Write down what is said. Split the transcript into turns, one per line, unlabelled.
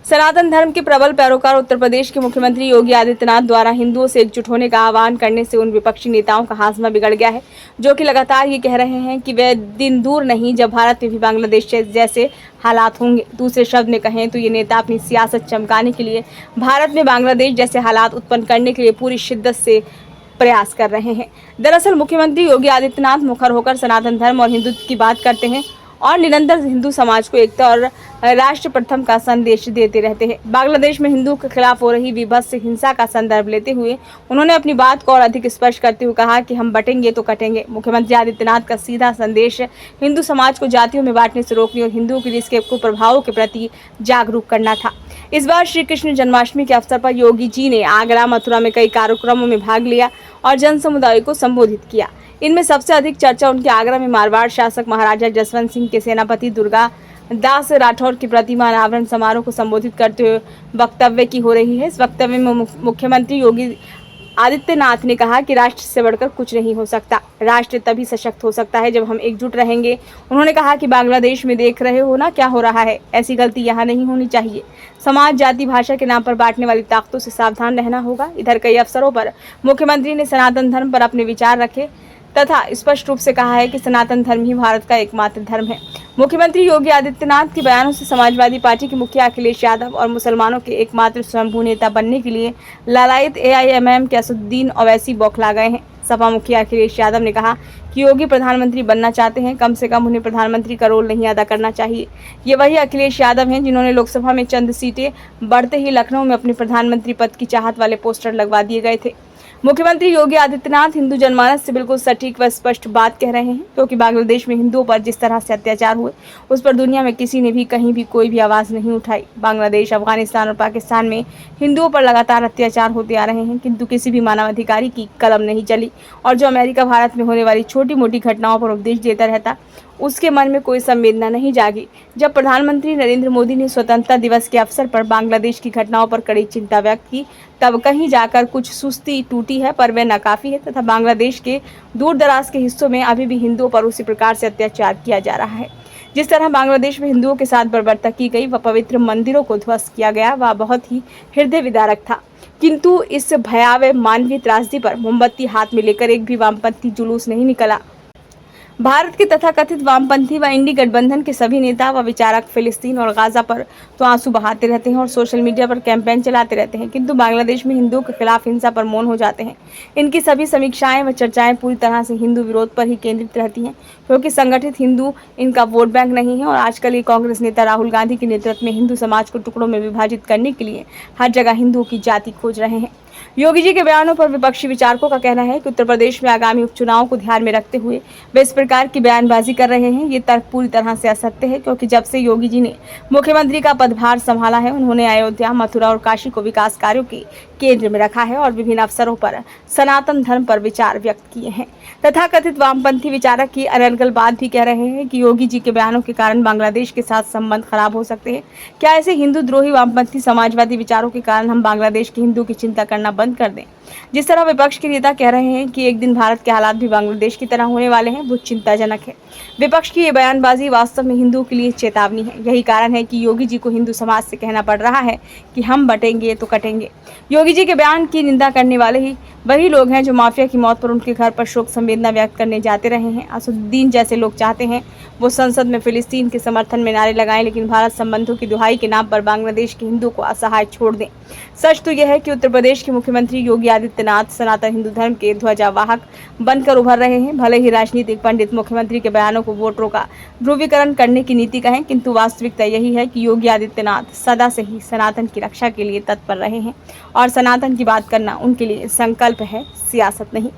सनातन धर्म के प्रबल पैरोकार उत्तर प्रदेश के मुख्यमंत्री योगी आदित्यनाथ द्वारा हिंदुओं से एकजुट होने का आह्वान करने से उन विपक्षी नेताओं का हाजमा बिगड़ गया है, जो कि लगातार ये कह रहे हैं कि वह दिन दूर नहीं जब भारत में भी बांग्लादेश जैसे हालात होंगे। दूसरे शब्द में कहें तो ये नेता अपनी सियासत चमकाने के लिए भारत में बांग्लादेश जैसे हालात उत्पन्न करने के लिए पूरी शिद्दत से प्रयास कर रहे हैं। दरअसल मुख्यमंत्री योगी आदित्यनाथ मुखर होकर सनातन धर्म और हिंदुत्व की बात करते हैं और निरंतर हिंदू समाज को एकता और राष्ट्र प्रथम का संदेश देते रहते हैं। बांग्लादेश में हिंदुओं के खिलाफ हो रही विभत्स हिंसा का संदर्भ लेते हुए उन्होंने अपनी बात को और अधिक स्पष्ट करते हुए कहा कि हम बटेंगे तो कटेंगे। मुख्यमंत्री आदित्यनाथ का सीधा संदेश हिंदू समाज को जातियों में बांटने से रोकने और हिंदुओं के इसके कुप्रभावों के प्रति जागरूक करना था। इस बार श्री कृष्ण जन्माष्टमी के अवसर पर योगी जी ने आगरा, मथुरा में कई कार्यक्रमों में भाग लिया और जन समुदाय को संबोधित किया। इनमें सबसे अधिक चर्चा उनके आगरा में मारवाड़ शासक महाराजा जसवंत सिंह के सेनापति दुर्गा दास राठौर की प्रतिमा अनावरण समारोह को संबोधित करते हुए वक्तव्य की हो रही है। इस वक्तव्य में मुख्यमंत्री योगी आदित्यनाथ ने कहा कि राष्ट्र से बढ़कर कुछ नहीं हो सकता। राष्ट्र तभी सशक्त हो सकता है जब हम एकजुट रहेंगे। उन्होंने कहा कि बांग्लादेश में देख रहे हो ना क्या हो रहा है, ऐसी गलती यहाँ नहीं होनी चाहिए। समाज, जाति, भाषा के नाम पर बांटने वाली ताकतों से सावधान रहना होगा। इधर कई अवसरों पर मुख्यमंत्री ने सनातन धर्म पर अपने विचार रखे तथा स्पष्ट रूप से कहा है कि सनातन धर्म ही भारत का एकमात्र धर्म है। मुख्यमंत्री योगी आदित्यनाथ के बयानों से समाजवादी पार्टी के मुखिया अखिलेश यादव और मुसलमानों के एकमात्र स्वयंभू नेता बनने के लिए लालायित AIMM के असदुद्दीन ओवैसी बौखला गए हैं। सपा मुखिया अखिलेश यादव ने कहा कि योगी प्रधानमंत्री बनना चाहते हैं, कम से कम उन्हें प्रधानमंत्री का रोल नहीं अदा करना चाहिए। ये वही अखिलेश यादव हैं जिन्होंने लोकसभा में चंद सीटें बढ़ते ही लखनऊ में अपने प्रधानमंत्री पद की चाहत वाले पोस्टर लगवा दिए गए थे। मुख्यमंत्री योगी आदित्यनाथ हिंदू जनमानस से बिल्कुल सटीक व स्पष्ट बात कह रहे हैं, क्योंकि बांग्लादेश में हिंदुओं पर जिस तरह से अत्याचार हुए उस पर दुनिया में किसी ने भी कहीं भी कोई भी आवाज़ नहीं उठाई। बांग्लादेश, अफगानिस्तान और पाकिस्तान में हिंदुओं पर लगातार अत्याचार होते आ रहे हैं, किंतु किसी भी मानवाधिकारी की कलम नहीं चली और जो अमेरिका भारत में होने वाली छोटी मोटी घटनाओं पर उपदेश देता रहता, उसके मन में कोई संवेदना नहीं जागी। जब प्रधानमंत्री नरेंद्र मोदी ने स्वतंत्रता दिवस के अवसर पर बांग्लादेश की घटनाओं पर कड़ी चिंता व्यक्त की, तब कहीं जाकर कुछ सुस्ती टूटी है, पर वह नाकाफी है तथा बांग्लादेश के दूर दराज के हिस्सों में अभी भी हिंदुओं पर उसी प्रकार से अत्याचार किया जा रहा है। जिस तरह बांग्लादेश में हिंदुओं के साथ बर्बरता की गई व पवित्र मंदिरों को ध्वस्त किया गया, वह बहुत ही हृदय विदारक था। किंतु इस भयावह मानवीय त्रासदी पर मोमबत्ती हाथ में लेकर एक भी वामपंथी जुलूस नहीं निकला। भारत के तथाकथित वामपंथी व इंडी गठबंधन के सभी नेता व विचारक फिलिस्तीन और गाजा पर तो आंसू बहाते रहते हैं और सोशल मीडिया पर कैंपेन चलाते रहते हैं, किंतु बांग्लादेश में हिंदुओं के खिलाफ हिंसा पर मौन हो जाते हैं। इनकी सभी समीक्षाएं व चर्चाएं पूरी तरह से हिंदू विरोध पर ही केंद्रित रहती हैं, क्योंकि संगठित हिंदू इनका वोट बैंक नहीं है और आजकल ये कांग्रेस नेता राहुल गांधी के नेतृत्व में हिंदू समाज को टुकड़ों में विभाजित करने के लिए हर जगह हिंदुओं की जाति खोज रहे हैं। योगी जी के बयानों पर विपक्षी विचारकों का कहना है कि उत्तर प्रदेश में आगामी उपचुनाव को ध्यान में रखते हुए वे इस प्रकार की बयानबाजी कर रहे हैं। ये तर्क पूरी तरह से असत्य है, क्योंकि जब से योगी जी ने मुख्यमंत्री का पदभार संभाला है, उन्होंने अयोध्या, मथुरा और काशी को विकास कार्यों के केंद्र में रखा है और विभिन्न अवसरों पर सनातन धर्म पर विचार व्यक्त किए हैं। तथाकथित वामपंथी विचारक ये अलग बात भी कह रहे हैं कि योगी जी के बयानों के कारण बांग्लादेश के साथ संबंध खराब हो सकते हैं। क्या ऐसे हिंदू द्रोही वामपंथी समाजवादी विचारों के कारण हम बांग्लादेश के हिंदू की चिंता करना बंद कर दें? जिस तरह विपक्ष के नेता कह रहे हैं कि एक दिन भारत के हालात भी बांग्लादेश की तरह होने वाले हैं, वो चिंताजनक है। विपक्ष की ये बयानबाजी वास्तव में हिंदुओं के लिए चेतावनी है। यही कारण है कि योगी जी को हिंदू समाज से कहना पड़ रहा है कि हम बटेंगे तो कटेंगे। योगी जी के बयान की निंदा करने वाले ही वही लोग हैं जो माफिया की मौत पर उनके घर पर शोक संवेदना व्यक्त करने जाते रहे हैं। असदुद्दीन जैसे लोग चाहते हैं वो संसद में फिलिस्तीन के समर्थन में नारे लगाएं, लेकिन भारत संबंधों की दुहाई के नाम पर बांग्लादेश के हिंदुओं को असहाय छोड़ दें। सच तो यह है कि उत्तर प्रदेश के मुख्यमंत्री योगी आदित्यनाथ सनातन हिंदू धर्म के ध्वजावाहक बनकर उभर रहे हैं। भले ही राजनीतिक पंडित मुख्यमंत्री के बयानों को वोटरों का ध्रुवीकरण करने की नीति कहें, किंतु वास्तविकता यही है कि योगी आदित्यनाथ सदा से ही सनातन की रक्षा के लिए तत्पर रहे हैं और सनातन की बात करना उनके लिए संकल्प है, सियासत नहीं।